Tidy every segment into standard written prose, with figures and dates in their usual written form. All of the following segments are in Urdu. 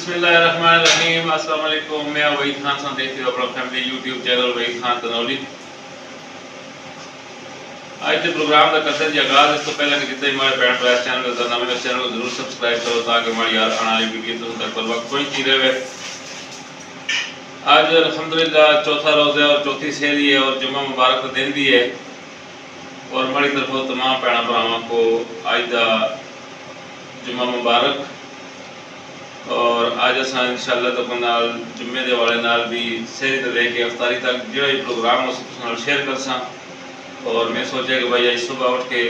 بسم اللہ الرحمن الرحیم. السلام علیکم. میں وحید خان صاحب دیکھتے ہو اپنا family YouTube channel Waheed Khan کھنتنولی. آج کے پروگرام کا کرتے ہیں آغاز. اس کو پہلے کہ جتنے ہمارے بہن بھائی اس چینل کا نام ہے اس چینل کو ضرور سبسکرائب کرو تاکہ ہماری یار آنے والی ویڈیو تو تک پر وقت کوئی چیز رہے. آج الحمدللہ چوتھا روز ہے اور چوتھی سحری ہے اور جمعہ مبارک کا دن بھی ہے. اور ہماری طرف تمام بہن بھراواں کو آج دا جمعہ مبارک. اور آج اصل انشاءاللہ تو نال جمعے دے والے نال بھی سحری تو لے کے افطاری تک جہاں بھی پروگرام ہو سکے شیئر کر ساں. اور میں سوچا کہ بھائی آج صبح اٹھ کے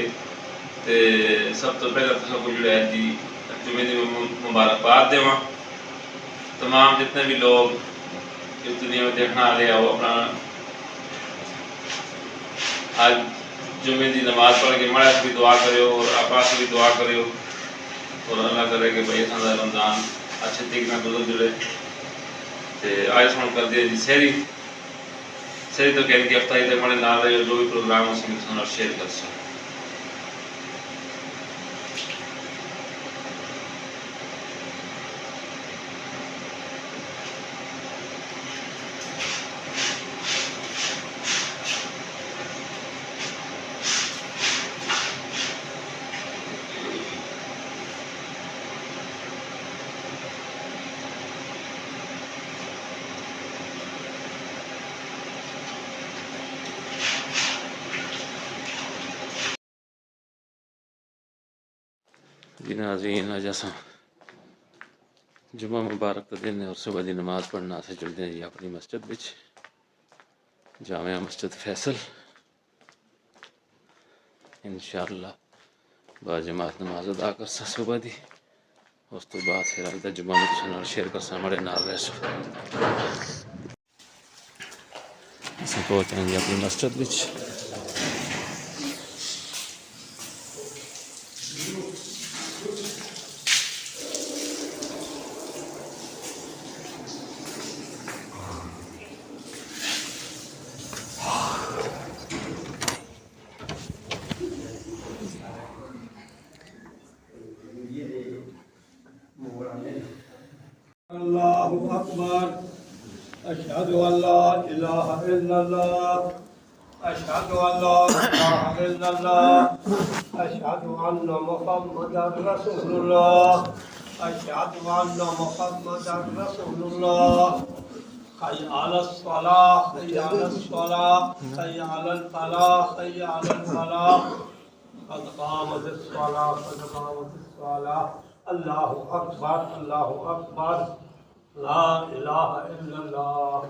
سب تو پہلے تو سب کو جڑا ہے جی جمعے دی مبارکباد دےواں. تمام جتنے بھی لوگ اس دنیا میں دیکھنا آ رہے وہ اپنا آج جمعے دی نماز پڑھ کے مڑا سے بھی دعا کرو اور آپا سے بھی دعا کرو اور اللہ کرے کہ بھائی سارا رمضان اچھے طریقے گزر جڑے. آج سن کر دیا جی سحری تو کہنے کی افطاری تک مڑے نہ رہے جو بھی پروگرام ہو سکے شیئر کر سکیں. جی ناظرین آج اساں جمعہ مبارک کا دن ہے اور صبح دی نماز پڑھنا سے چلتے ہیں جی اپنی مسجد بچ جامعہ مسجد فیصل. انشاءاللہ بعد جماعت نماز ادا کر سا صبح دی. اس تو بعد پھر آج دا جمعہ میں تساں نال شیئر کر سا ہمارے نال رہ سو. اساں پہنچے ہیں جی اپنی مسجد بچ. اللہ اکبر. اشہد ان لا الہ الا اللہ. اشہد ان لا الہ الا اللہ. اشہد ان محمدا رسول اللہ. اشہد ان محمدا رسول اللہ. حی علی الصلاۃ حی علی الصلاۃ حی علی الفلاح حی علی الفلاح. قد قامت الصلاۃ قد قامت الصلاۃ. اللہ اکبر اللہ اکبر. لا الہ الا اللہ.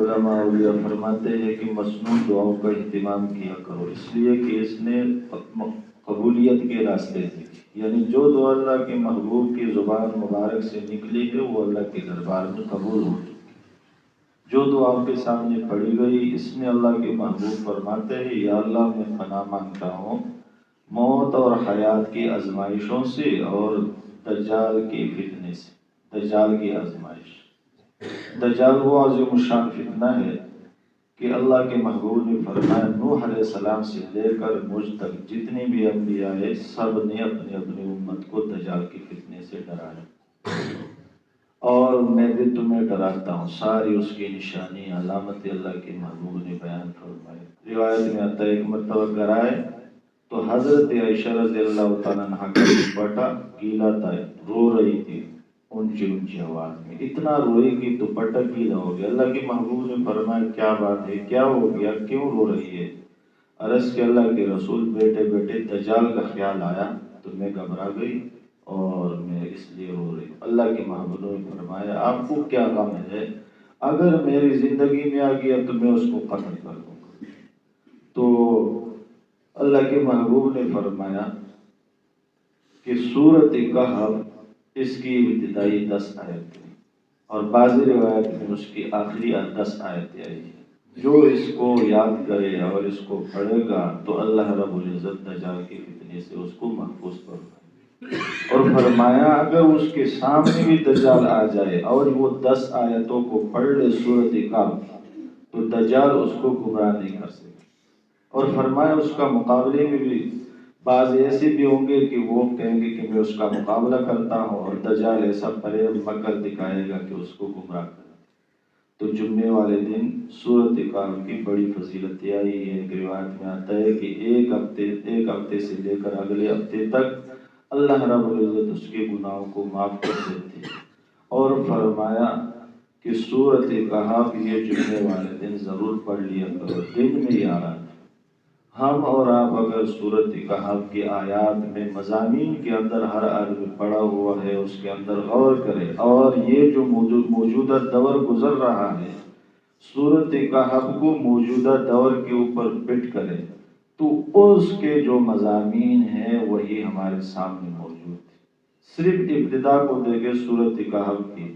علماء اولیاء فرماتے ہیں کہ مصنون دعاؤں کا اہتمام کیا کرو اس لیے کہ اس نے قبولیت کے راستے تھے. یعنی جو دعا اللہ کے محبوب کی زبان مبارک سے نکلی ہے وہ اللہ کے دربار میں قبول ہو چکی. جو دعا آپ کے سامنے پڑھی گئی اس میں اللہ کے محبوب فرماتے ہیں یا اللہ میں پناہ مانگتا ہوں موت اور حیات کی آزمائشوں سے اور دجال کی فتنے سے. دجال کی آزمائش. دجال وہ عظیم الشان فتنہ ہے کہ اللہ کے محبوب نے فرمایا نوح علیہ السلام سے لے کر مجھ تک جتنی بھی انبیاء ہیں سب نے اپنی اپنی امت کو دجال کے فتنے سے ڈرایا. اور میں بھی تمہیں ڈراتا ہوں. ساری اس کی نشانی علامت اللہ کے محبوب نے بیان فرمائی. روایت میں آتا ہے ایک مرتبہ گھر آئے تو حضرت عائشہ رضی اللہ تعالیٰ عنہ کا دوپٹہ گیلا تھا. رو رہی تھی اونچی اونچی آواز میں. اتنا روئی کہ دوپٹہ گیلا ہو گیا. اللہ کے محبوب نے فرمایا کیا بات ہے کیا ہو گیا کیوں رو رہی ہے. عرض کہ اللہ کے رسول بیٹے بیٹے دجال کا خیال آیا تو میں گھبرا گئی اور میں اس لیے رو رہی. اللہ کے محبوب نے فرمایا آپ کو کیا غم ہے اگر میری زندگی میں آ گیا تو میں اس کو قتل کر دوں گا. تو اللہ کے محبوب نے فرمایا کہ سورۃ کہف اس کی ابتدائی 10 آیت تھی اور بعض روایت میں اس کی آخری 10 آیتیں آئی ہیں. جو اس کو یاد کرے اور اس کو پڑھے گا تو اللہ رب العزت دجال کے فتنے سے اس کو محفوظ فرمائے. اور فرمایا اگر اس کے سامنے بھی دجال آ جائے اور وہ 10 آیتوں کو پڑھ لے سورۃ کہف تو دجال اس کو گمراہ نہیں کر سکے. اور فرمایا اس کا مقابلے میں بھی بعض ایسے بھی ہوں گے کہ وہ کہیں گے کہ میں اس کا مقابلہ کرتا ہوں، اور دجال ایسا فریب مکر دکھائے گا کہ اس کو گمراہ کر دے۔ تو جمعے والے دن سورۃ کہف کی بڑی فضیلت آئی ہے۔ ایک روایت میں آتا ہے کہ ایک ہفتے سے لے کر اگلے ہفتے تک اللہ رب العزت اس کے گناہوں کو معاف کر دیتے ہیں، اور فرمایا کہ سورۃ کہف یہ جمعے والے دن ضرور پڑھ لیا کرو، دن میں 11۔ ہم اور آپ اگر سورۃ کہف کی آیات میں مضامین کے اندر ہر آدمی پڑا ہوا ہے، اس کے اندر غور کرے، اور یہ جو موجودہ دور گزر رہا ہے سورۃ کہف کو موجودہ دور کے اوپر فٹ کرے، تو اس کے جو مضامین ہیں وہی ہمارے سامنے موجود ہے۔ صرف ابتدا کو دیکھے سورۃ کہف کی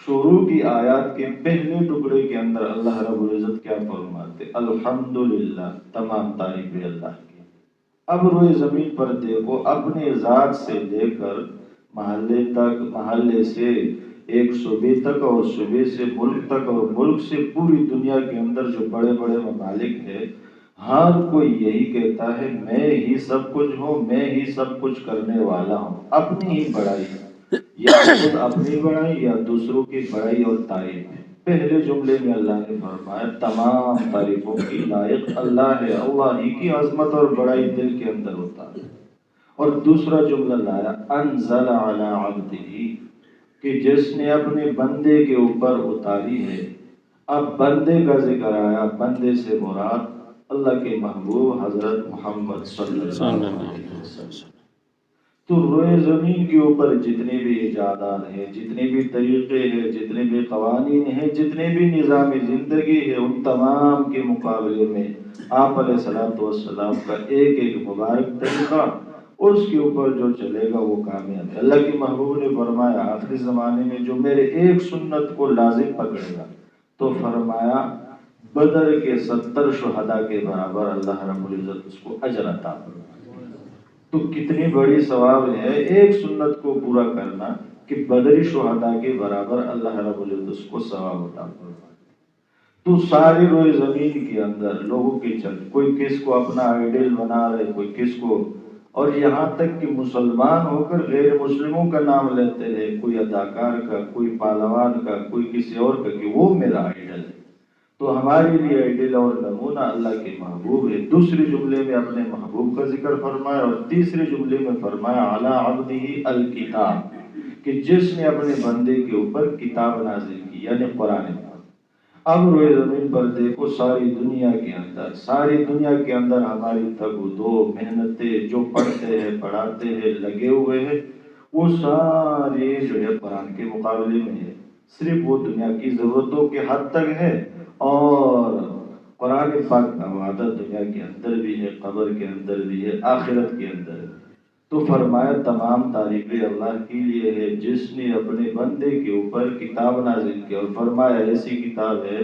شروع کی آیات کے پہلے ٹکڑے کے اندر اللہ رب العزت کیا فرماتے؟ الحمدللہ، تمام تعریفیں اللہ کی۔ اب روئے زمین پر دیکھو، اپنے ذات سے لے کر محلے تک، محلے سے ایک صوبے تک، اور صوبے سے ملک تک، اور ملک سے پوری دنیا کے اندر جو بڑے بڑے ممالک ہیں، ہر کوئی یہی کہتا ہے میں ہی سب کچھ ہوں، میں ہی سب کچھ کرنے والا ہوں، اپنی ہی بڑائی، یا خود اپنی بڑائی یا دوسروں کی بڑائی اور تعریف ہے۔ پہلے جملے میں اللہ نے فرمایا تمام تعریفوں کی لائق اللہ ہے، اللہ ہی کی عظمت اور بڑائی دل کے اندر ہوتا ہے۔ اور دوسرا جملہ لایا انزل علی عبدہ، کہ جس نے اپنے بندے کے اوپر اتاری ہے۔ اب بندے کا ذکر آیا، بندے سے مراد اللہ کے محبوب حضرت محمد صلی اللہ علیہ وسلم۔ تو روئے زمین کے اوپر جتنے بھی ایجادات ہیں، جتنے بھی طریقے ہیں، جتنے بھی قوانین ہیں، جتنے بھی نظام زندگی ہے، ان تمام کے مقابلے میں آپ علیہ الصلوۃ والسلام کا ایک ایک مبارک طریقہ، اس کے اوپر جو چلے گا وہ کامیاب ہے۔ اللہ کے محبوب نے فرمایا آخری زمانے میں جو میرے ایک سنت کو لازم پکڑے گا، تو فرمایا بدر کے 70 شہداء کے برابر اللہ رب العزت اس کو اجر عطا فرمائے۔ تو کتنی بڑی ثواب ہے ایک سنت کو پورا کرنا، کہ بدری شہداء کے برابر اللہ رب العزت اس کو ثواب عطا فرمائے۔ تو ساری روئے زمین کے اندر لوگوں کی چل، کوئی کس کو اپنا آئیڈیل بنا رہے، کوئی کس کو، اور یہاں تک کہ مسلمان ہو کر غیر مسلموں کا نام لیتے ہیں، کوئی اداکار کا، کوئی پہلوان کا، کوئی کسی اور کا، کہ وہ میرا آئیڈل ہے۔ تو ہمارے لیے آئیڈل اور نمونہ اللہ کے محبوب ہے۔ دوسرے جملے میں اپنے محبوب کا ذکر فرمایا، اور تیسرے جملے میں فرمایا علی عبدہ الکتاب، کہ جس نے اپنے بندے کے اوپر کتاب نازل کی، یعنی قرآن پاک۔ اب روئے زمین پر دیکھو ساری دنیا کے اندر ہماری تگ و دو محنتیں، جو پڑھتے ہیں پڑھاتے ہیں لگے ہوئے ہیں، وہ سارے جو ہے قرآن کے مقابلے میں ہے۔ صرف وہ دنیا کی ضرورتوں کے حد تک ہے، اور قرآن پاک کا وعدہ دنیا کے اندر بھی ہے، قبر کے اندر بھی ہے، آخرت کے اندر بھی۔ تو فرمایا تمام تعریفیں اللہ کے لیے ہے جس نے اپنے بندے کے اوپر کتاب نازل کی، اور فرمایا ایسی کتاب ہے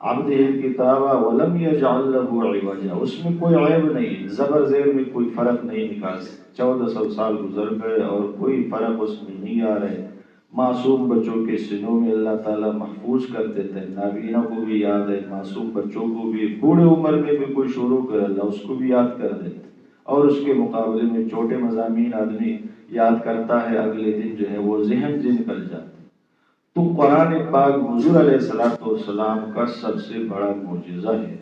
عبد الکتاب ولم یجعل له عوجا، اس میں کوئی عیب نہیں، زبر زیر میں کوئی فرق نہیں نکال سکتے۔ 1400 سال گزر گئے اور کوئی فرق اس میں نہیں آ رہے۔ معصوم بچوں کے سینوں میں اللہ تعالیٰ محفوظ کر دیتے ہیں، نابینا کو بھی یاد ہے، معصوم بچوں کو بھی، بوڑھے عمر میں بھی کوئی شروع کرے اللہ اس کو بھی یاد کر دیتے، اور اس کے مقابلے میں چھوٹے مضامین آدمی یاد کرتا ہے، اگلے دن جو ہے وہ ذہن سے نکل جاتا ہے۔ تو قرآن پاک حضور علیہ السلام کا سب سے بڑا معجزہ ہے۔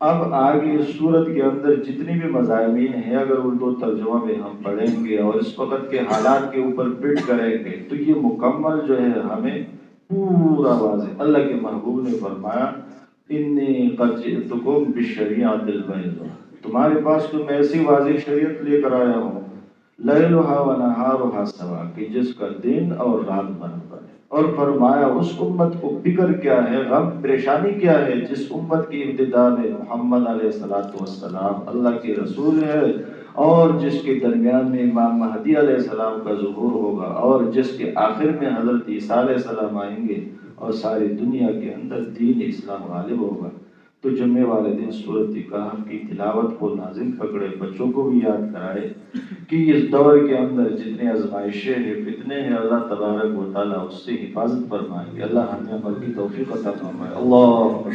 اب آگے سورت کے اندر جتنی بھی مضامین ہیں، اگر اردو ترجمہ میں ہم پڑھیں گے اور اس وقت کے حالات کے اوپر فٹ کریں گے، تو یہ مکمل جو ہے ہمیں پورا واضح۔ اللہ کے محبوب نے فرمایا انی قد جئتکم بالشریعۃ البیضاء، تمہارے پاس تو میں ایسی واضح شریعت لے کر آیا ہوں، لیلھا ونہارھا سواء، کہ جس کا دن اور رات برابر ہے۔ اور فرمایا اس امت کو فکر کیا ہے، غم پریشانی کیا ہے، جس امت کی ابتدا میں محمد علیہ السلام اللہ کے رسول ہے، اور جس کے درمیان میں امام مہدی علیہ السلام کا ظہور ہوگا، اور جس کے آخر میں حضرت عیسیٰ علیہ السلام آئیں گے، اور ساری دنیا کے اندر دین اسلام غالب ہوگا۔ تو جمعے والے دن سورۃ کہف کی تلاوت کو لازم پکڑے، بچوں کو بھی یاد کرائے کہ اس دور کے اندر جتنے آزمائشیں ہیں، فتنے ہیں، اللہ تبارک و تعالیٰ اس سے حفاظت فرمائے گے۔ اللہ ہمیں عمل کی توفیق عطا فرمائے۔ اللہ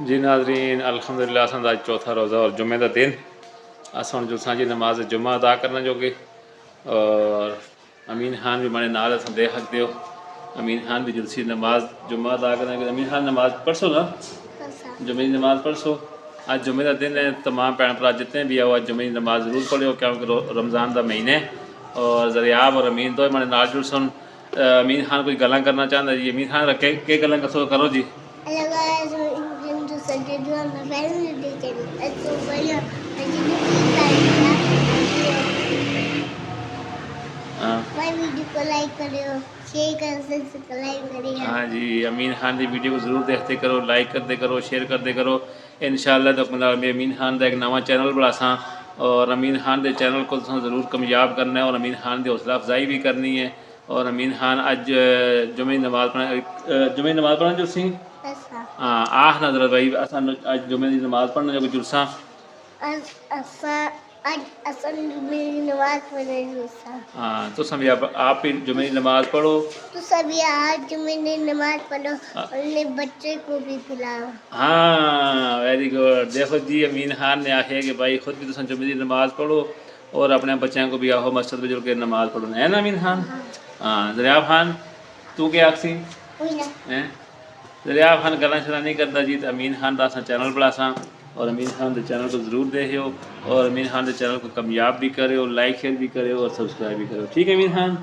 جی ناظرین، الحمدللہ آج چوتھا روزہ اور جمعے کا دن، اصل جو سانجی نماز جمعہ ادا کرنا جو کہ اور امین خان بھی ہمارے نال اصل دیکھ سکتے ہو امین خان بھی جلسی نماز جمعہ ادا کرنا امین خان نماز پڑھسو نا جمعے کی نماز پڑھسو آج جمعے کا دن ہے تمام بھن بھرا جتنے بھی آؤ آج جمعے کی نماز ضرور پڑھو کیونکہ رمضان کا مہینے اور ذریعہ اور امین تو ہمارے نال جڑ سن امین خان کوئی گلاں کرنا چاہتا جی امین خان رکھے کہ گلاں کرو جی ہاں جی امین خان کی ویڈیو کو ضرور دیکھتے کرو لائک کرتے کرو شیئر کرتے کرو انشاءاللہ تو میں امین خان کا ایک نواں چینل بنا سا اور امین خان کے چینل کو ضرور کامیاب کرنا ہے اور امین خان کی حوصلہ افزائی بھی کرنی ہے اور امین خان اج جمعے نماز پڑھنا جو سی ہاں آخ نظر بھائی اج جمعے کی نماز پڑھنا جو جلسہ ہاں تو سبھی آپ بھی جمعے کی نماز پڑھو تو سبھی آج جمعے کی نماز پڑھو اور اپنے بچے کو بھی پلاؤ ہاں ویری گڈ دیکھو جی امین خان نے آخیا کہ بھائی خود بھی تو جمعے کی نماز پڑھو اور اپنے بچوں کو بھی آہو مسجد میں جڑ کے نماز پڑھو ہے نا امین خان ہاں دریاب خان تو کیا آخسی دریاب خان گلاں شلاں نہیں کرتا جی تو امین خان کا چینل بنا سا اور امین خان کے چینل کو ضرور دیکھو اور امین خان کے چینل کو کامیاب بھی کرو لائک شیئر بھی کرو اور سبسکرائب بھی کرو ٹھیک ہے امین خان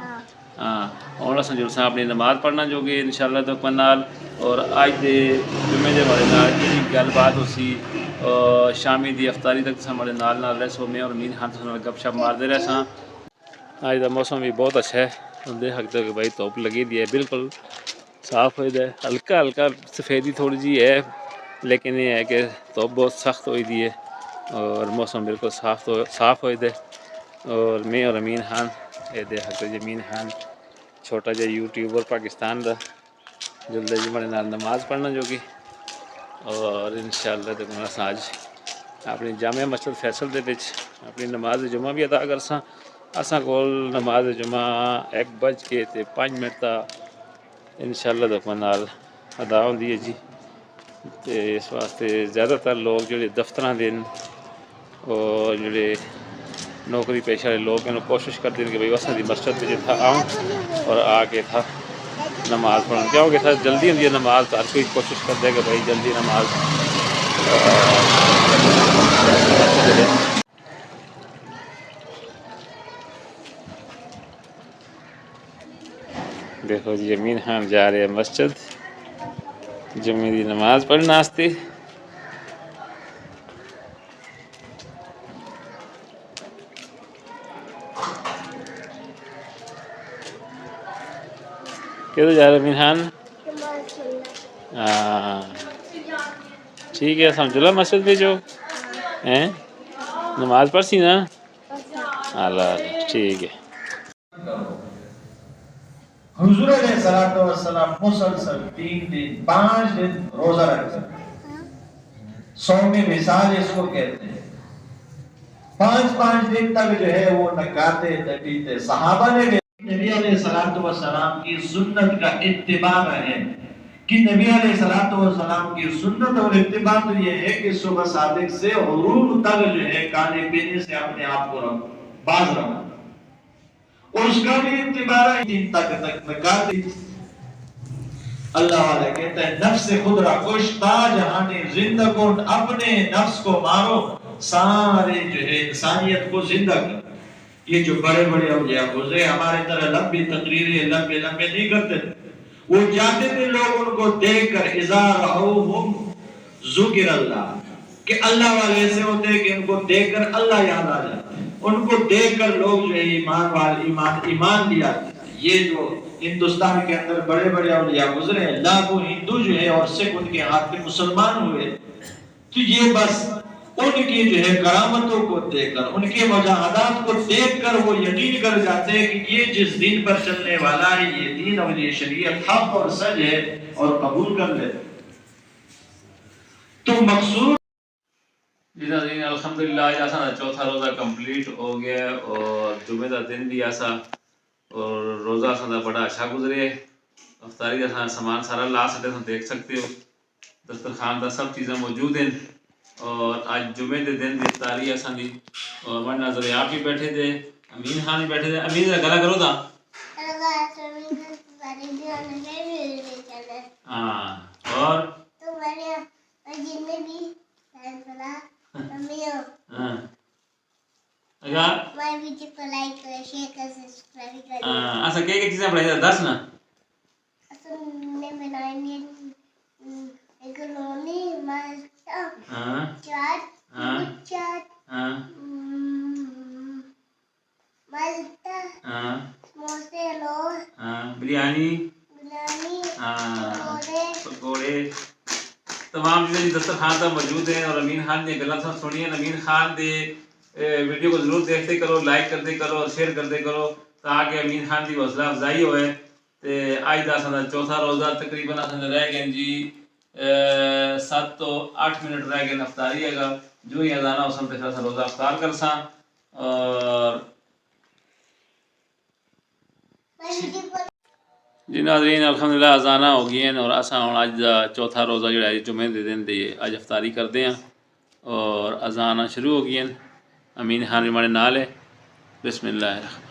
ہاں اور اصل جلسہ اپنی نماز پڑھنا جو کہ انشاءاللہ تو نال اور اج دے جمعے کے بارے نال جی گل بات ہو سی شامی دی افطاری تک ہمارے نال رہ سو میں اور امین خان سے گپ شپ مارتے رہ سا اج کا موسم بھی بہت اچھا ہے دیکھ سکتے ہو کہ بھائی دھوپ لگی دی ہے بالکل صاف ہوئی ہے ہلکا ہلکا سفیدی تھوڑی جی ہے لیکن یہ ہے کہ دھوپ بہت سخت ہوئی دی ہے اور موسم بالکل صاف ہوئی دے اور میں اور امین خان یہ دیکھ سکتے امین خان چھوٹا جا یوٹیوبر پاکستان کا جلدی جی ہمارے نال نماز پڑھنا جو کہ اور انشاءاللہ تو آج اپنی جامع مسجد فیصل دے وچ اپنی نماز جمعہ بھی ادا کر سا اساں کول نماز جمعہ 1:05 تا انشاءاللہ تو نال ادا ہوندی ہے جی تے اس واسطے زیادہ تر لوگ جڑے دفتراں دے اور جڑے نوکری پیشہ والے لوگ ہیں کوشش کرتے ہیں کہ بھائی اساں دی مسجد میں تھا آؤں اور آ کے تھا نماز پڑھنا کیونکہ تھا جلدی ہوتی ہے نماز ہر کوئی کوشش کرتا ہے کہ بھائی جلدی نماز دیکھو جی امین خان جا رہے ہیں مسجد جمعے کی نماز پڑھنے واسطے کدھر جا رہے امین خان ہاں ٹھیک ہے سمجھ لو مسجد میں جو ہیں نماز پڑھ سی نا اللہ ٹھیک ہے حضور علیہ السلام مسلسل 3 دن 5 دن روزہ رکھتے ہیں صوم مثال اس کو کہتے ہیں 5 دن تک جو ہے وہ نہ کھاتے نہ پیتے صحابہ نے نبی علیہ السلام کی سنت کا اتباع ہے کہ نبی علیہ السلام کی سنت اور اتباع تو یہ ہے کہ صبح صادق سے غروب تک جو ہے کھانے پینے سے اپنے آپ کو باز رکھنا اور اس کا بھی اتباع ہے دن تک نکاتی اللہ والا کہتا ہے نفس خود را کش تا جہان زندہ کن اپنے نفس کو مارو سارے جو ہے انسانیت کو زندہ کر یہ جو بڑے بڑے اولیاء گزرے ہمارے طرح لمبی تقریریں لمبے نہیں کرتے وہ چاہتے تھے لوگ ان کو دیکھ کر اذا رأوہم ذکر اللہ کہ اللہ والے ایسے ہوتے ہیں کہ ان کو دیکھ کر اللہ یاد آ جاتا ہے ان کو دیکھ کر لوگ جو ہے ایمان لیا یہ جو ہندوستان کے اندر بڑے بڑے اولیاء گزرے ہیں لاکھوں ہندو جو ہے اور سکھ ان کے ہاتھ میں مسلمان ہوئے تو یہ بس ان کی جو ہے کرامتوں کو دیکھ کر ان کے مجاہدات کو دیکھ کر وہ یقین کر جاتے ہیں کہ یہ جس دین پر چلنے والا ہے یہ دین اور یہ شریعت حق اور سچ ہے اور قبول کر لیتے تو مقصود الحمدللہ آج آسا چوتھا روزہ کمپلیٹ ہو گیا اور جمعے کا دن بھی آسا اور روزہ آسا بڑا اچھا گزرے افطاری کا سامان سارا لا سکتے دیکھ سکتے ہو دسترخوان کا سب چیزیں موجود ہیں اور آج جمعے دے دن دی افطاری ہے اساں دی اور ہمارے ناظرین آپ بھی بیٹھے تھے امین خان بھی بیٹھے تھے امین ذرا گلا کرو تا ہاں اور ہاں اچھا اچھا کیا چیزیں پڑھائی دس نا ہاں ہاں ہاں ہاں ہاں بریانی ہاں پکوڑے تمام چیزیں دسترخوان پر موجود ہیں اور امین خان نے گلاں سنی ہیں امین خان دے ویڈیو کو ضرور دیکھتے کرو لائک کرتے کرو اور شیئر کرتے کرو تاکہ امین خان کی حوصلہ افزائی ہوئے تے آج دا سا چوتھا روزہ تقریباً رہ گئے جی 7 تو 8 منٹ رہ گئے افطاری ہے گا جو ہی اذان ہو سن تے روزہ افطار کر ساں اور جی ناظرین الحمدللہ اذانہ ہو گئی ہیں اور اساں ہن اج دا چوتھا روزہ جڑا ہے جمعے دے دن دی اج افطاری کردے ہیں اور اذانہ شروع ہو گئی ہیں امین خان ہمارے نال ہے بسم اللہ الرحمن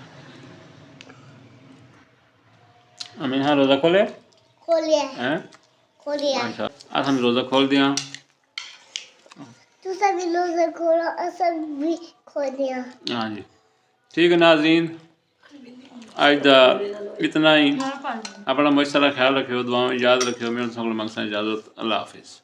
امین خان روزہ کھولے ہیں اچھا اساں بھی روزہ کھول دیاں تو سب روزہ کھولو اساں بھی کھول دیاں ہاں جی ٹھیک ہے ناظرین آج دا اتنا ہی اپنا مجھ سارا خیال رکھو دعاؤں یاد رکھو میرے سنگل منگسا اجازت اللہ حافظ